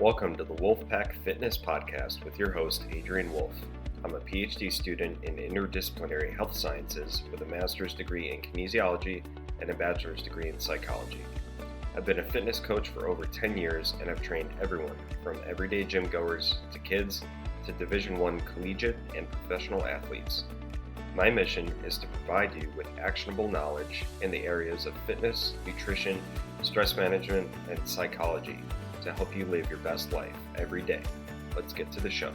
Welcome to the Wolffpack Fitness Podcast with your host, Adrian Wolff. I'm a PhD student in interdisciplinary health sciences with a master's degree in kinesiology and a bachelor's degree in psychology. I've been a fitness coach for over 10 years and I've trained everyone from everyday gym goers to kids to Division I collegiate and professional athletes. My mission is to provide you with actionable knowledge in the areas of fitness, nutrition, stress management, and psychology to help you live your best life every day. Let's get to the show.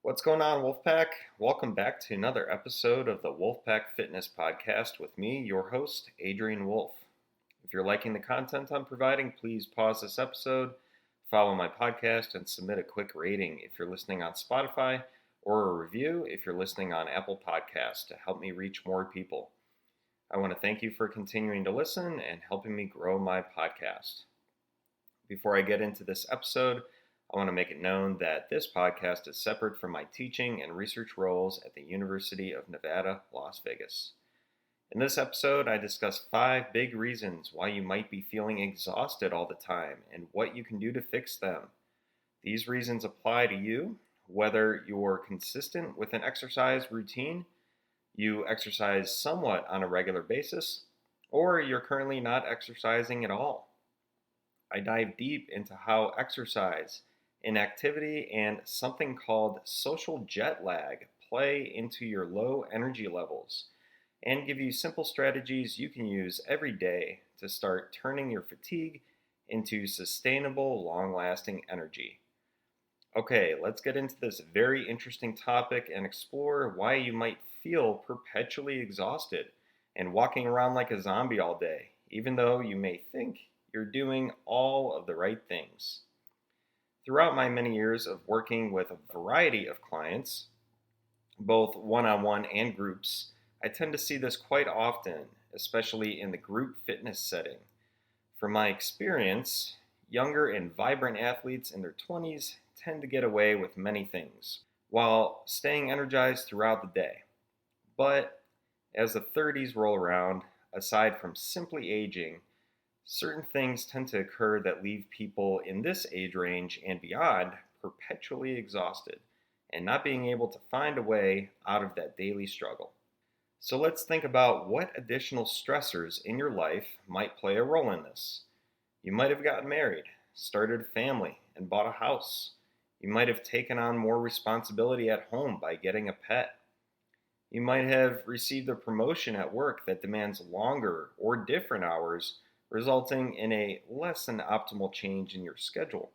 What's going on, Wolffpack? Welcome back to another episode of the Wolffpack Fitness Podcast with me, your host, Adrian Wolff. If you're liking the content I'm providing, please pause this episode, follow my podcast, and submit a quick rating if you're listening on Spotify, or a review if you're listening on Apple Podcasts to help me reach more people. I want to thank you for continuing to listen and helping me grow my podcast. Before I get into this episode, I want to make it known that this podcast is separate from my teaching and research roles at the University of Nevada, Las Vegas. In this episode, I discuss 5 big reasons why you might be feeling exhausted all the time and what you can do to fix them. These reasons apply to you, whether you're consistent with an exercise routine, you exercise somewhat on a regular basis, or you're currently not exercising at all. I dive deep into how exercise, inactivity, and something called social jet lag play into your low energy levels, and give you simple strategies you can use every day to start turning your fatigue into sustainable, long-lasting energy. Okay, let's get into this very interesting topic and explore why you might feel perpetually exhausted and walking around like a zombie all day, even though you may think you're doing all of the right things. Throughout my many years of working with a variety of clients, both one-on-one and groups, I tend to see this quite often, especially in the group fitness setting. From my experience, younger and vibrant athletes in their 20s tend to get away with many things while staying energized throughout the day. But as the 30s roll around, aside from simply aging, certain things tend to occur that leave people in this age range and beyond perpetually exhausted and not being able to find a way out of that daily struggle. So let's think about what additional stressors in your life might play a role in this. You might have gotten married, started a family, and bought a house. You might have taken on more responsibility at home by getting a pet. You might have received a promotion at work that demands longer or different hours, resulting in a less than optimal change in your schedule.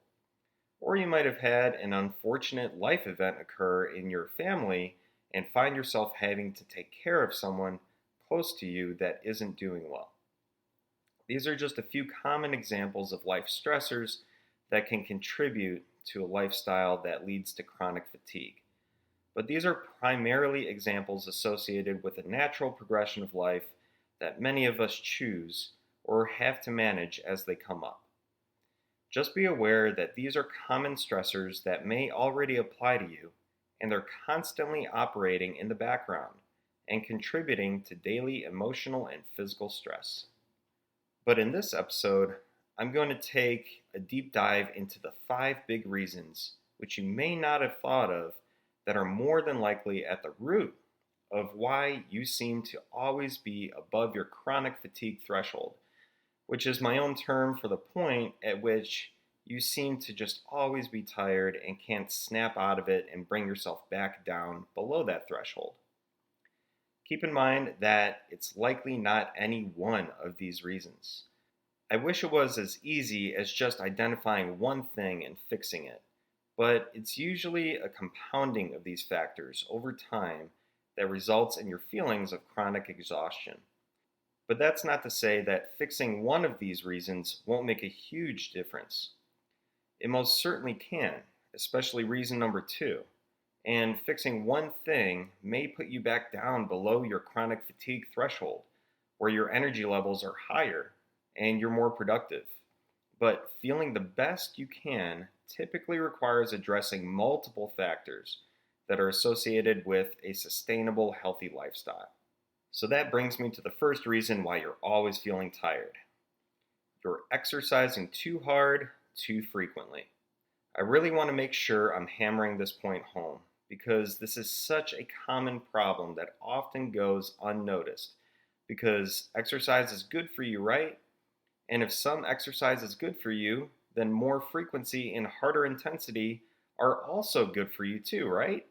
Or you might have had an unfortunate life event occur in your family and find yourself having to take care of someone close to you that isn't doing well. These are just a few common examples of life stressors that can contribute to a lifestyle that leads to chronic fatigue. But these are primarily examples associated with a natural progression of life that many of us choose or have to manage as they come up. Just be aware that these are common stressors that may already apply to you, and they're constantly operating in the background and contributing to daily emotional and physical stress. But in this episode, I'm going to take a deep dive into the 5 big reasons which you may not have thought of that are more than likely at the root of why you seem to always be above your chronic fatigue threshold, which is my own term for the point at which you seem to just always be tired and can't snap out of it and bring yourself back down below that threshold. Keep in mind that it's likely not any one of these reasons. I wish it was as easy as just identifying one thing and fixing it, but it's usually a compounding of these factors over time that results in your feelings of chronic exhaustion. But that's not to say that fixing one of these reasons won't make a huge difference. It most certainly can, especially reason number 2. And fixing one thing may put you back down below your chronic fatigue threshold, where your energy levels are higher and you're more productive. But feeling the best you can typically requires addressing multiple factors that are associated with a sustainable, healthy lifestyle. So that brings me to the first reason why you're always feeling tired. You're exercising too hard, too frequently. I really want to make sure I'm hammering this point home because this is such a common problem that often goes unnoticed. Because exercise is good for you, right? And if some exercise is good for you, then more frequency and harder intensity are also good for you too, right?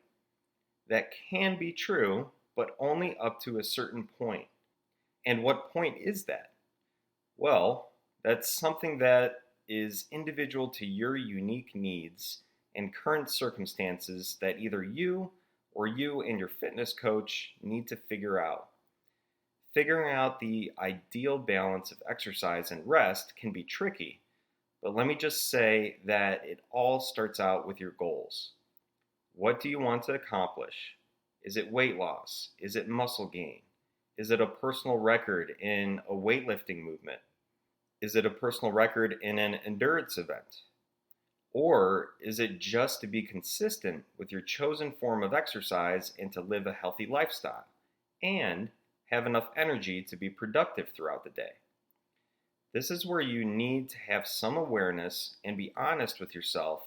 That can be true, but only up to a certain point. And what point is that? Well, that's something that is individual to your unique needs and current circumstances that either you or you and your fitness coach need to figure out. Figuring out the ideal balance of exercise and rest can be tricky, but let me just say that it all starts out with your goals. What do you want to accomplish? Is it weight loss? Is it muscle gain? Is it a personal record in a weightlifting movement? Is it a personal record in an endurance event? Or is it just to be consistent with your chosen form of exercise and to live a healthy lifestyle and have enough energy to be productive throughout the day? This is where you need to have some awareness and be honest with yourself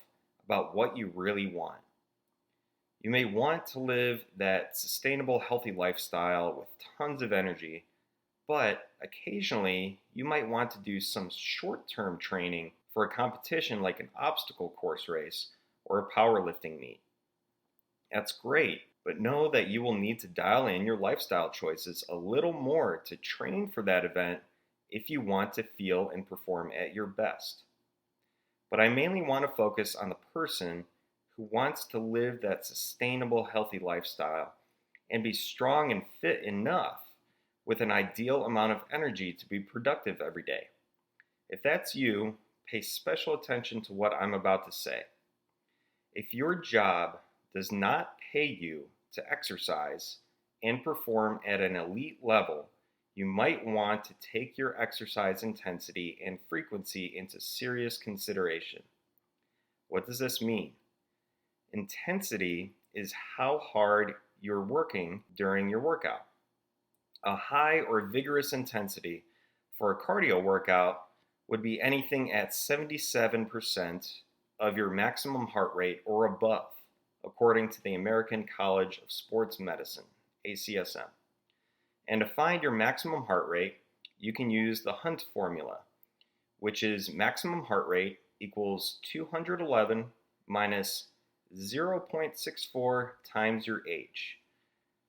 about what you really want. You may want to live that sustainable, healthy lifestyle with tons of energy, but occasionally you might want to do some short-term training for a competition like an obstacle course race or a powerlifting meet. That's great, but know that you will need to dial in your lifestyle choices a little more to train for that event if you want to feel and perform at your best. But I mainly want to focus on the person who wants to live that sustainable, healthy lifestyle and be strong and fit enough with an ideal amount of energy to be productive every day. If that's you, pay special attention to what I'm about to say. If your job does not pay you to exercise and perform at an elite level, you might want to take your exercise intensity and frequency into serious consideration. What does this mean? Intensity is how hard you're working during your workout. A high or vigorous intensity for a cardio workout would be anything at 77% of your maximum heart rate or above, according to the American College of Sports Medicine, ACSM. And to find your maximum heart rate, you can use the Hunt formula, which is maximum heart rate equals 211 minus 0.64 times your age.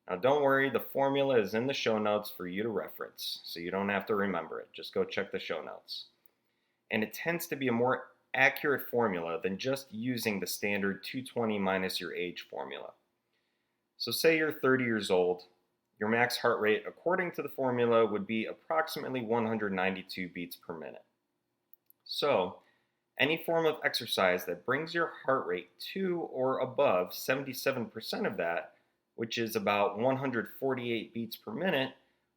Now don't worry, the formula is in the show notes for you to reference, so you don't have to remember it. Just go check the show notes. And it tends to be a more accurate formula than just using the standard 220 minus your age formula. So say you're 30 years old, your max heart rate according to the formula would be approximately 192 beats per minute. So any form of exercise that brings your heart rate to or above 77% of that, which is about 148 beats per minute,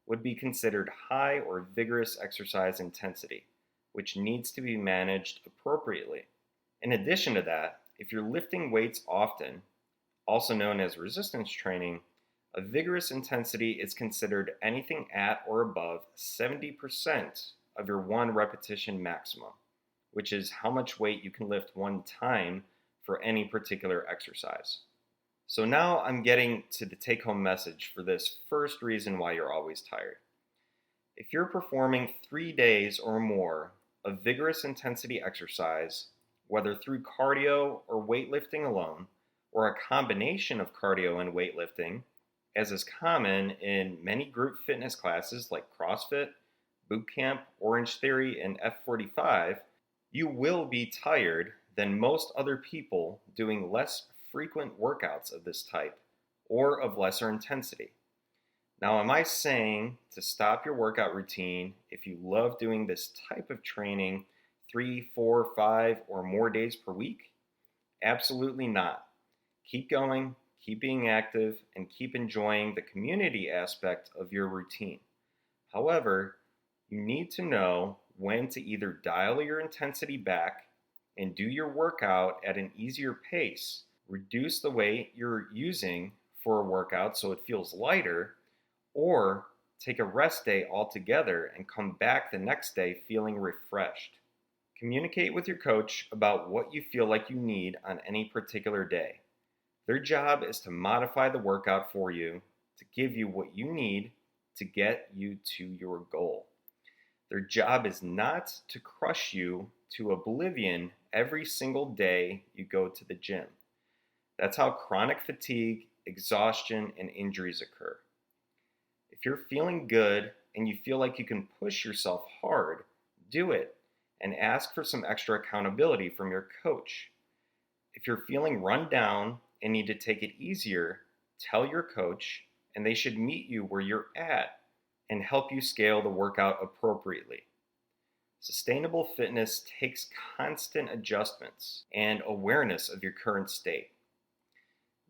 would be considered high or vigorous exercise intensity, which needs to be managed appropriately. In addition to that, if you're lifting weights often, also known as resistance training, a vigorous intensity is considered anything at or above 70% of your one repetition maximum, which is how much weight you can lift one time for any particular exercise. So now I'm getting to the take-home message for this first reason why you're always tired. If you're performing 3 days or more of vigorous intensity exercise, whether through cardio or weightlifting alone, or a combination of cardio and weightlifting, as is common in many group fitness classes like CrossFit, Bootcamp, Orange Theory, and F45, you will be tired than most other people doing less frequent workouts of this type or of lesser intensity. Now, am I saying to stop your workout routine if you love doing this type of training 3, 4, 5, or more days per week? Absolutely not. Keep going, keep being active, and keep enjoying the community aspect of your routine. However, you need to know when to either dial your intensity back and do your workout at an easier pace, reduce the weight you're using for a workout so it feels lighter, or take a rest day altogether and come back the next day feeling refreshed. Communicate with your coach about what you feel like you need on any particular day. Their job is to modify the workout for you to give you what you need to get you to your goal. Their job is not to crush you to oblivion every single day you go to the gym. That's how chronic fatigue, exhaustion, and injuries occur. If you're feeling good and you feel like you can push yourself hard, do it and ask for some extra accountability from your coach. If you're feeling run down and need to take it easier, tell your coach and they should meet you where you're at and help you scale the workout appropriately. Sustainable fitness takes constant adjustments and awareness of your current state.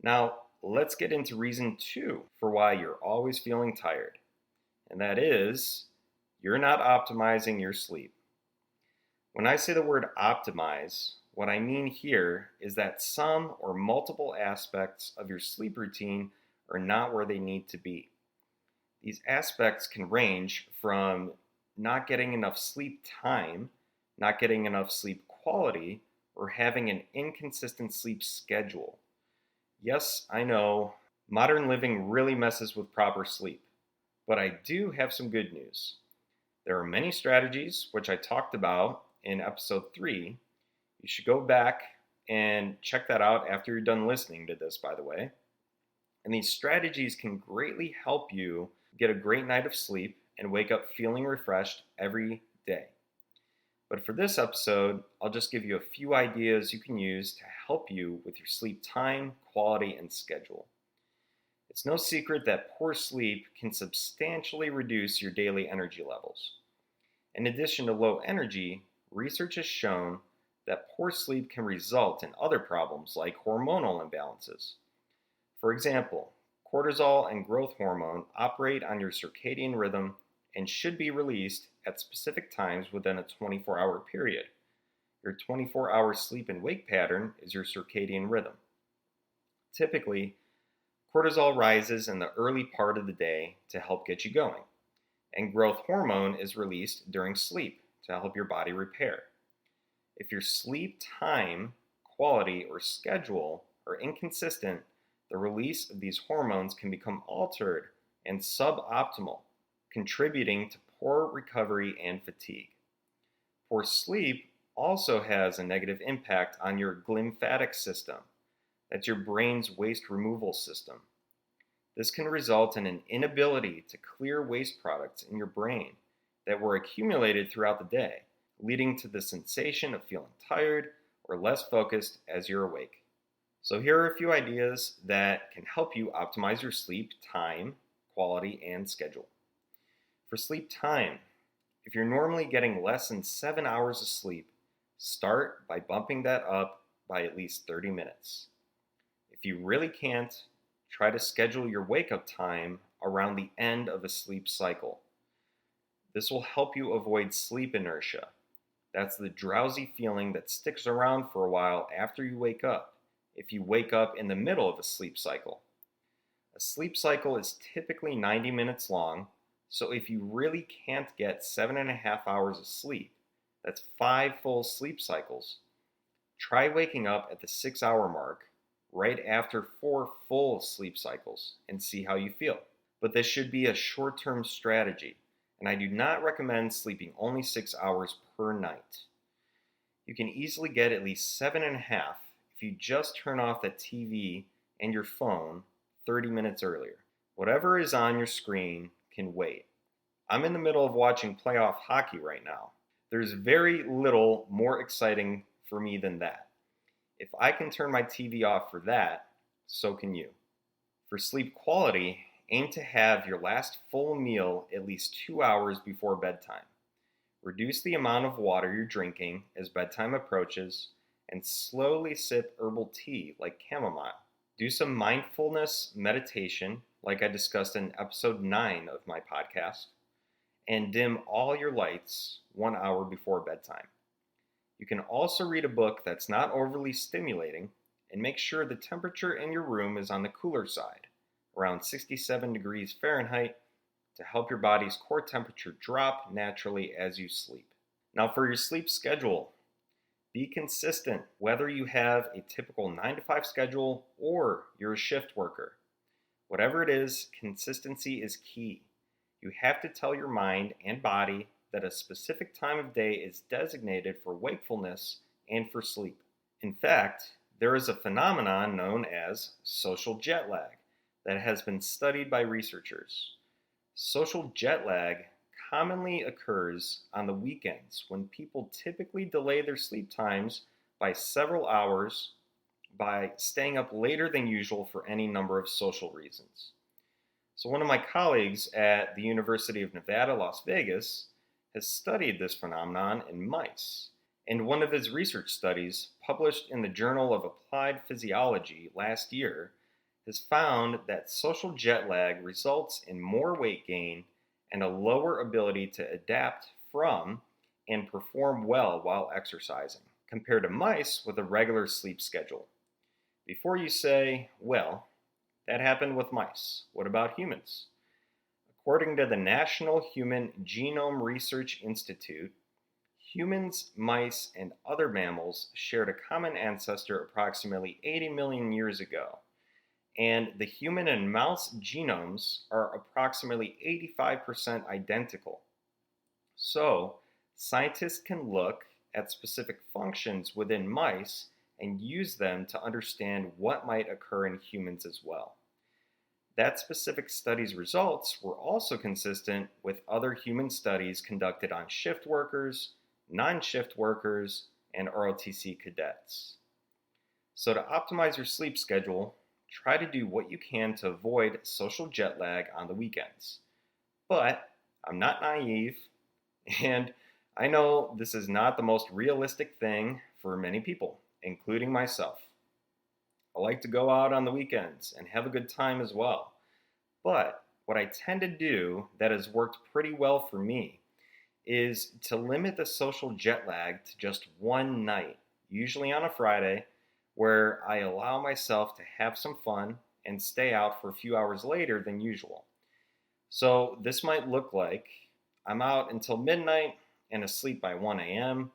Now, let's get into reason 2 for why you're always feeling tired, and that is you're not optimizing your sleep. When I say the word optimize, what I mean here is that some or multiple aspects of your sleep routine are not where they need to be. These aspects can range from not getting enough sleep time, not getting enough sleep quality, or having an inconsistent sleep schedule. Yes, I know, modern living really messes with proper sleep, but I do have some good news. There are many strategies, which I talked about in episode 3. You should go back and check that out after you're done listening to this, by the way. And these strategies can greatly help you get a great night of sleep and wake up feeling refreshed every day. But for this episode, I'll just give you a few ideas you can use to help you with your sleep time, quality, and schedule. It's no secret that poor sleep can substantially reduce your daily energy levels. In addition to low energy, research has shown that poor sleep can result in other problems like hormonal imbalances. For example, cortisol and growth hormone operate on your circadian rhythm and should be released at specific times within a 24-hour period. Your 24-hour sleep and wake pattern is your circadian rhythm. Typically, cortisol rises in the early part of the day to help get you going, and growth hormone is released during sleep to help your body repair. If your sleep time, quality, or schedule are inconsistent, the release of these hormones can become altered and suboptimal, contributing to poor recovery and fatigue. Poor sleep also has a negative impact on your glymphatic system. That's your brain's waste removal system. This can result in an inability to clear waste products in your brain that were accumulated throughout the day, leading to the sensation of feeling tired or less focused as you're awake. So here are a few ideas that can help you optimize your sleep time, quality, and schedule. For sleep time, if you're normally getting less than 7 hours of sleep, start by bumping that up by at least 30 minutes. If you really can't, try to schedule your wake-up time around the end of a sleep cycle. This will help you avoid sleep inertia. That's the drowsy feeling that sticks around for a while after you wake up, if you wake up in the middle of a sleep cycle. A sleep cycle is typically 90 minutes long, so if you really can't get 7.5 hours of sleep, that's 5 full sleep cycles, try waking up at the 6-hour mark right after 4 full sleep cycles and see how you feel. But this should be a short-term strategy, and I do not recommend sleeping only 6 hours per night. You can easily get at least 7.5 if you just turn off the TV and your phone 30 minutes earlier. Whatever is on your screen can wait. I'm in the middle of watching playoff hockey right now. There's very little more exciting for me than that. If I can turn my TV off for that, so can you. For sleep quality, aim to have your last full meal at least 2 hours before bedtime. Reduce the amount of water you're drinking as bedtime approaches, and slowly sip herbal tea like chamomile. Do some mindfulness meditation like I discussed in episode 9 of my podcast, and dim all your lights 1 hour before bedtime. You can also read a book that's not overly stimulating, and make sure the temperature in your room is on the cooler side, around 67 degrees Fahrenheit to help your body's core temperature drop naturally as you sleep. Now, for your sleep schedule, be consistent whether you have a typical 9 to 5 schedule or you're a shift worker. Whatever it is, consistency is key. You have to tell your mind and body that a specific time of day is designated for wakefulness and for sleep. In fact, there is a phenomenon known as social jet lag that has been studied by researchers. Social jet lag commonly occurs on the weekends when people typically delay their sleep times by several hours by staying up later than usual for any number of social reasons. So, one of my colleagues at the University of Nevada, Las Vegas, has studied this phenomenon in mice. And one of his research studies, published in the Journal of Applied Physiology last year, has found that social jet lag results in more weight gain and a lower ability to adapt from and perform well while exercising, compared to mice with a regular sleep schedule. Before you say, well, that happened with mice, what about humans? According to the National Human Genome Research Institute, humans, mice, and other mammals shared a common ancestor approximately 80 million years ago, and the human and mouse genomes are approximately 85% identical. So, scientists can look at specific functions within mice and use them to understand what might occur in humans as well. That specific study's results were also consistent with other human studies conducted on shift workers, non-shift workers, and ROTC cadets. So to optimize your sleep schedule, try to do what you can to avoid social jet lag on the weekends. But I'm not naive, and I know this is not the most realistic thing for many people, including myself. I like to go out on the weekends and have a good time as well. But what I tend to do that has worked pretty well for me is to limit the social jet lag to just one night, usually on a Friday, where I allow myself to have some fun and stay out for a few hours later than usual. So this might look like I'm out until midnight and asleep by 1 a.m.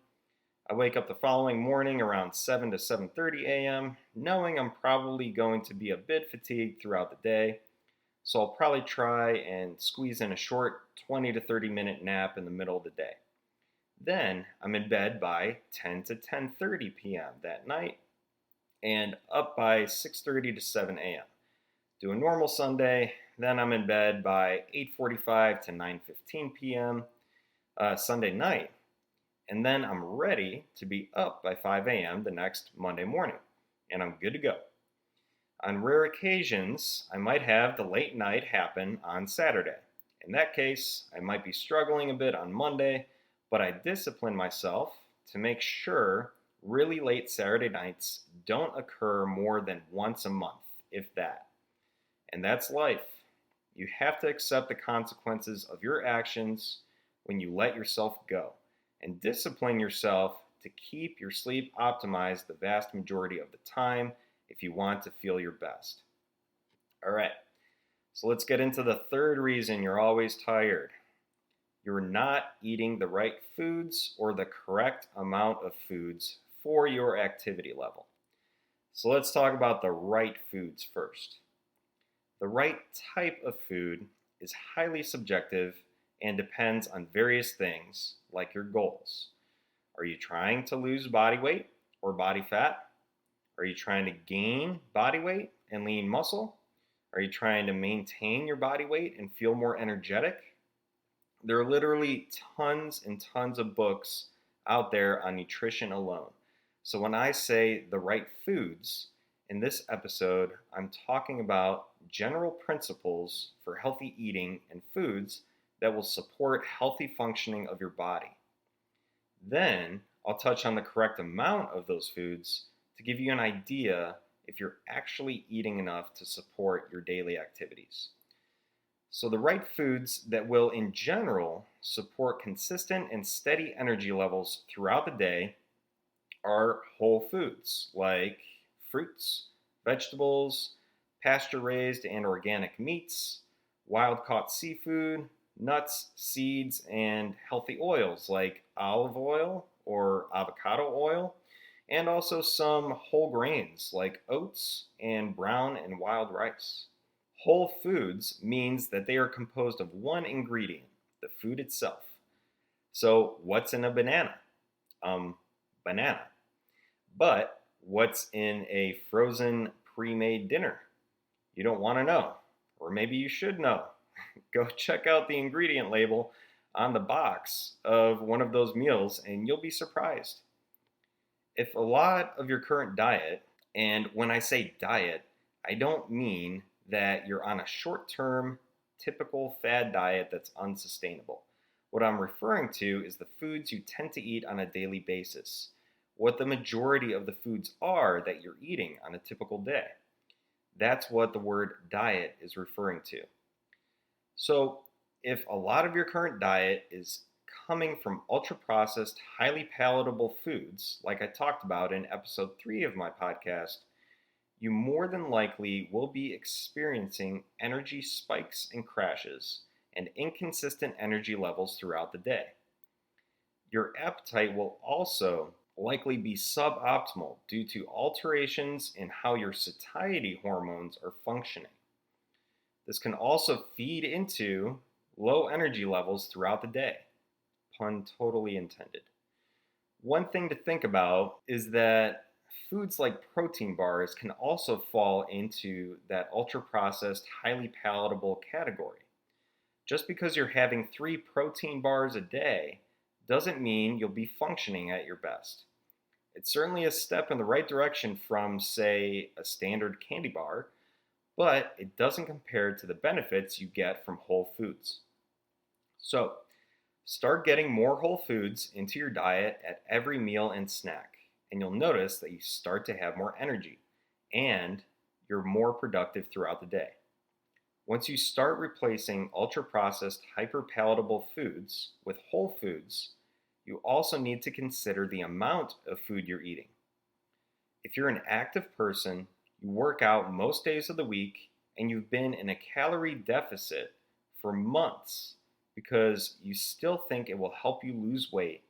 I wake up the following morning around 7 to 7:30 a.m., knowing I'm probably going to be a bit fatigued throughout the day. So I'll probably try and squeeze in a short 20 to 30 minute nap in the middle of the day. Then I'm in bed by 10 to 10:30 p.m. that night and up by 6:30 to 7 a.m. Do a normal Sunday, then I'm in bed by 8:45 to 9:15 p.m. Sunday night, and then I'm ready to be up by 5 a.m. the next Monday morning, and I'm good to go. On rare occasions, I might have the late night happen on Saturday. In that case, I might be struggling a bit on Monday, but I discipline myself to make sure really late Saturday nights don't occur more than once a month, if that. And that's life. You have to accept the consequences of your actions when you let yourself go, and discipline yourself to keep your sleep optimized the vast majority of the time if you want to feel your best. All right, so let's get into the third reason you're always tired. You're not eating the right foods or the correct amount of foods for your activity level. So let's talk about the right foods first. The right type of food is highly subjective and depends on various things like your goals. Are you trying to lose body weight or body fat? Are you trying to gain body weight and lean muscle? Are you trying to maintain your body weight and feel more energetic? There are literally tons and tons of books out there on nutrition alone. So when I say the right foods, in this episode, I'm talking about general principles for healthy eating and foods that will support healthy functioning of your body. Then I'll touch on the correct amount of those foods to give you an idea if you're actually eating enough to support your daily activities. So the right foods that will in general support consistent and steady energy levels throughout the day are whole foods like fruits, vegetables, pasture-raised and organic meats, wild caught seafood, nuts, seeds, and healthy oils like olive oil or avocado oil, and also some whole grains like oats and brown and wild rice. Whole foods means that they are composed of one ingredient, the food itself. So, what's in a banana? Banana. But what's in a frozen pre-made dinner? You don't want to know, or maybe you should know. Go check out the ingredient label on the box of one of those meals and you'll be surprised. If a lot of your current diet, and when I say diet, I don't mean that you're on a short-term typical fad diet that's unsustainable. What I'm referring to is the foods you tend to eat on a daily basis, what the majority of the foods are that you're eating on a typical day. That's what the word diet is referring to. So, if a lot of your current diet is coming from ultra processed, highly palatable foods, like I talked about in episode 3 of my podcast, you more than likely will be experiencing energy spikes and crashes and inconsistent energy levels throughout the day. Your appetite will also likely be suboptimal due to alterations in how your satiety hormones are functioning. This can also feed into low energy levels throughout the day. Pun totally intended. One thing to think about is that foods like protein bars can also fall into that ultra processed, highly palatable category. Just because you're having 3 protein bars a day doesn't mean you'll be functioning at your best. It's certainly a step in the right direction from, say, a standard candy bar, but it doesn't compare to the benefits you get from whole foods. So, start getting more whole foods into your diet at every meal and snack, and you'll notice that you start to have more energy and you're more productive throughout the day. Once you start replacing ultra-processed, hyper-palatable foods with whole foods, you also need to consider the amount of food you're eating. If you're an active person, you work out most days of the week, and you've been in a calorie deficit for months because you still think it will help you lose weight,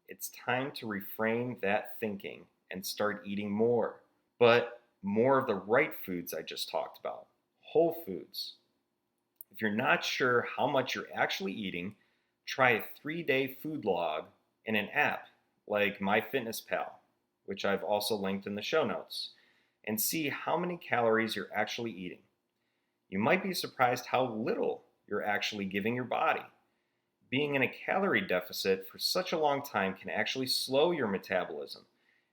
it's time to reframe that thinking and start eating more. But more of the right foods I just talked about, whole foods. If you're not sure how much you're actually eating, try a 3-day food log in an app like MyFitnessPal, which I've also linked in the show notes, and see how many calories you're actually eating. You might be surprised how little you're actually giving your body. Being in a calorie deficit for such a long time can actually slow your metabolism,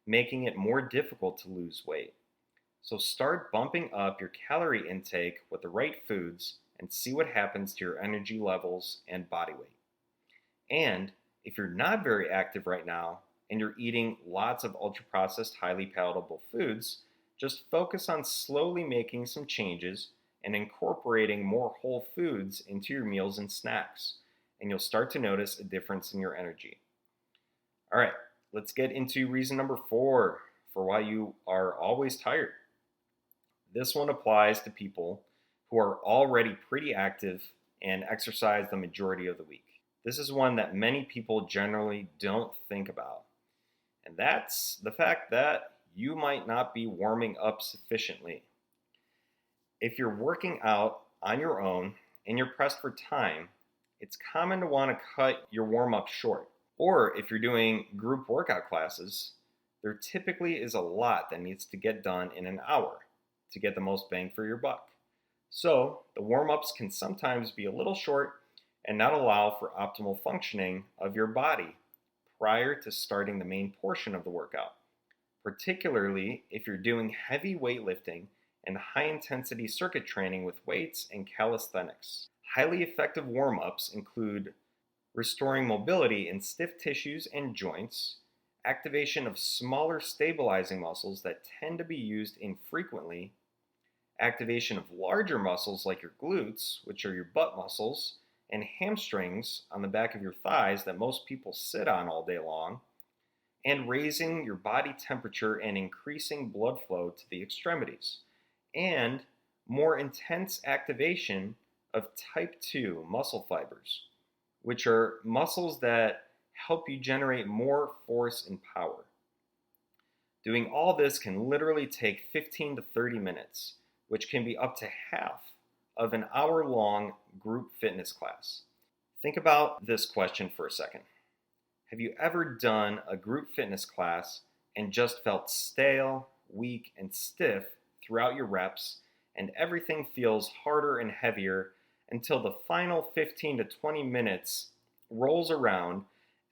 making it more difficult to lose weight. So start bumping up your calorie intake with the right foods and see what happens to your energy levels and body weight. And if you're not very active right now and you're eating lots of ultra-processed, highly palatable foods, just focus on slowly making some changes and incorporating more whole foods into your meals and snacks, and you'll start to notice a difference in your energy. All right, let's get into reason number 4 for why you are always tired. This one applies to people who are already pretty active and exercise the majority of the week. This is one that many people generally don't think about, and that's the fact that you might not be warming up sufficiently. If you're working out on your own and you're pressed for time, it's common to want to cut your warm-up short. Or if you're doing group workout classes, there typically is a lot that needs to get done in an hour to get the most bang for your buck. So the warm-ups can sometimes be a little short and not allow for optimal functioning of your body prior to starting the main portion of the workout, particularly if you're doing heavy weightlifting and high-intensity circuit training with weights and calisthenics. Highly effective warm-ups include restoring mobility in stiff tissues and joints, activation of smaller stabilizing muscles that tend to be used infrequently, activation of larger muscles like your glutes, which are your butt muscles, and hamstrings on the back of your thighs that most people sit on all day long, and raising your body temperature and increasing blood flow to the extremities, and more intense activation of type 2 muscle fibers, which are muscles that help you generate more force and power. Doing all this can literally take 15 to 30 minutes, which can be up to half of an hour-long group fitness class. Think about this question for a second. Have you ever done a group fitness class and just felt stale, weak, and stiff throughout your reps, and everything feels harder and heavier until the final 15 to 20 minutes rolls around,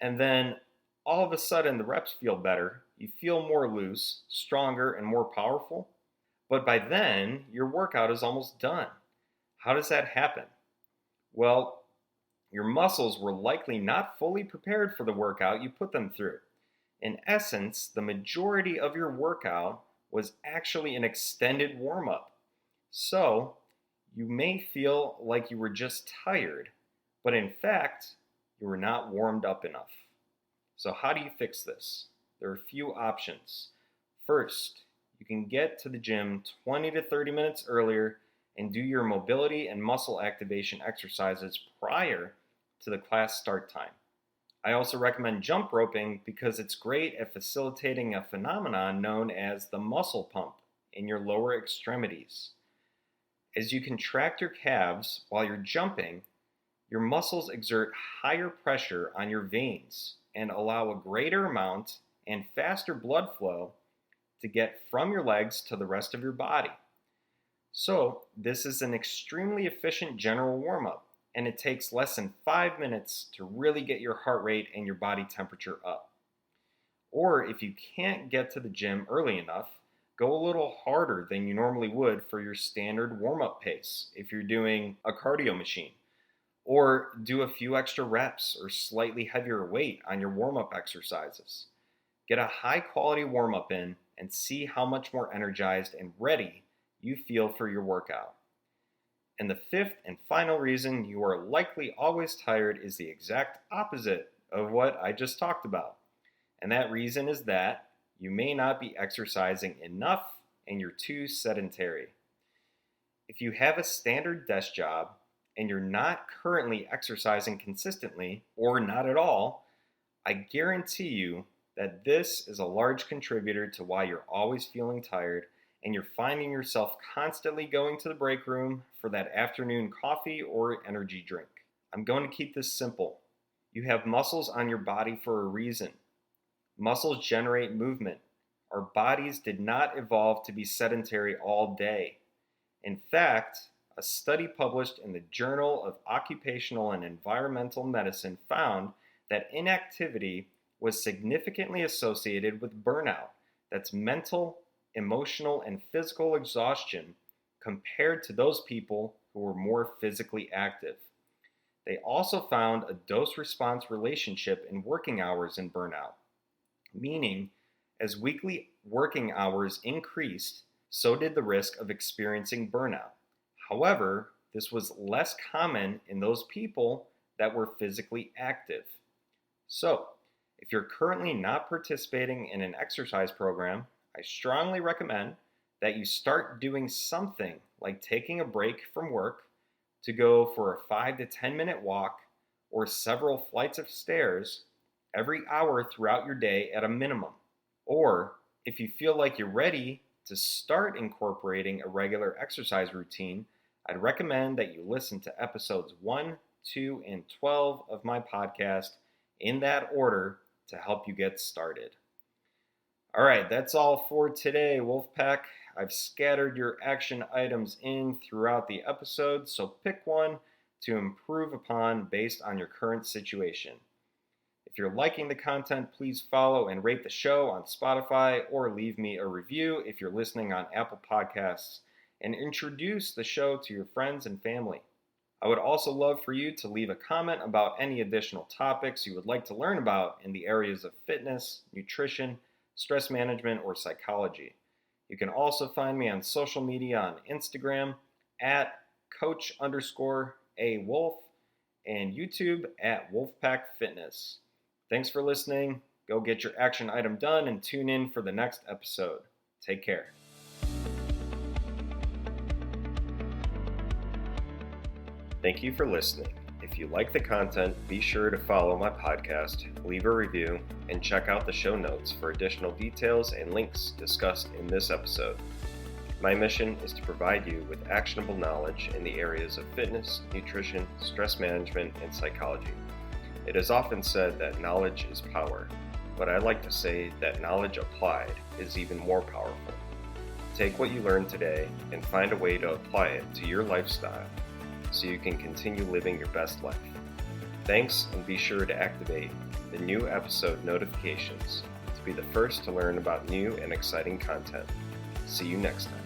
and then all of a sudden the reps feel better, you feel more loose, stronger, and more powerful? But by then, your workout is almost done. How does that happen? Well, your muscles were likely not fully prepared for the workout you put them through. In essence, the majority of your workout was actually an extended warm-up. So, you may feel like you were just tired, but in fact, you were not warmed up enough. So how do you fix this? There are a few options. First, you can get to the gym 20 to 30 minutes earlier and do your mobility and muscle activation exercises prior to the class start time. I also recommend jump roping because it's great at facilitating a phenomenon known as the muscle pump in your lower extremities. As you contract your calves while you're jumping, your muscles exert higher pressure on your veins and allow a greater amount and faster blood flow to get from your legs to the rest of your body. So, this is an extremely efficient general warm-up, and it takes less than 5 minutes to really get your heart rate and your body temperature up. Or if you can't get to the gym early enough, go a little harder than you normally would for your standard warm-up pace if you're doing a cardio machine. Or do a few extra reps or slightly heavier weight on your warm-up exercises. Get a high-quality warm-up in and see how much more energized and ready you feel for your workout. And the fifth and final reason you are likely always tired is the exact opposite of what I just talked about. And that reason is that you may not be exercising enough and you're too sedentary. If you have a standard desk job and you're not currently exercising consistently or not at all, I guarantee you that this is a large contributor to why you're always feeling tired and you're finding yourself constantly going to the break room for that afternoon coffee or energy drink. I'm going to keep this simple. You have muscles on your body for a reason. Muscles generate movement. Our bodies did not evolve to be sedentary all day. In fact, a study published in the Journal of Occupational and Environmental Medicine found that inactivity was significantly associated with burnout. That's mental, emotional, and physical exhaustion compared to those people who were more physically active. They also found a dose-response relationship in working hours and burnout, meaning as weekly working hours increased, so did the risk of experiencing burnout. However, this was less common in those people that were physically active. So, if you're currently not participating in an exercise program, I strongly recommend that you start doing something like taking a break from work to go for a 5 to 10 minute walk or several flights of stairs every hour throughout your day at a minimum. Or if you feel like you're ready to start incorporating a regular exercise routine, I'd recommend that you listen to episodes 1, 2, and 12 of my podcast in that order to help you get started. All right, that's all for today, Wolffpack. I've scattered your action items in throughout the episode, so pick one to improve upon based on your current situation. If you're liking the content, please follow and rate the show on Spotify or leave me a review if you're listening on Apple Podcasts, and introduce the show to your friends and family. I would also love for you to leave a comment about any additional topics you would like to learn about in the areas of fitness, nutrition, stress management, or psychology. You can also find me on social media on Instagram at coach_awolf and YouTube at Wolffpack Fitness. Thanks for listening. Go get your action item done and tune in for the next episode. Take care. Thank you for listening. If you like the content, be sure to follow my podcast, leave a review, and check out the show notes for additional details and links discussed in this episode. My mission is to provide you with actionable knowledge in the areas of fitness, nutrition, stress management, and psychology. It is often said that knowledge is power, but I like to say that knowledge applied is even more powerful. Take what you learned today and find a way to apply it to your lifestyle so you can continue living your best life. Thanks, and be sure to activate the new episode notifications to be the first to learn about new and exciting content. See you next time.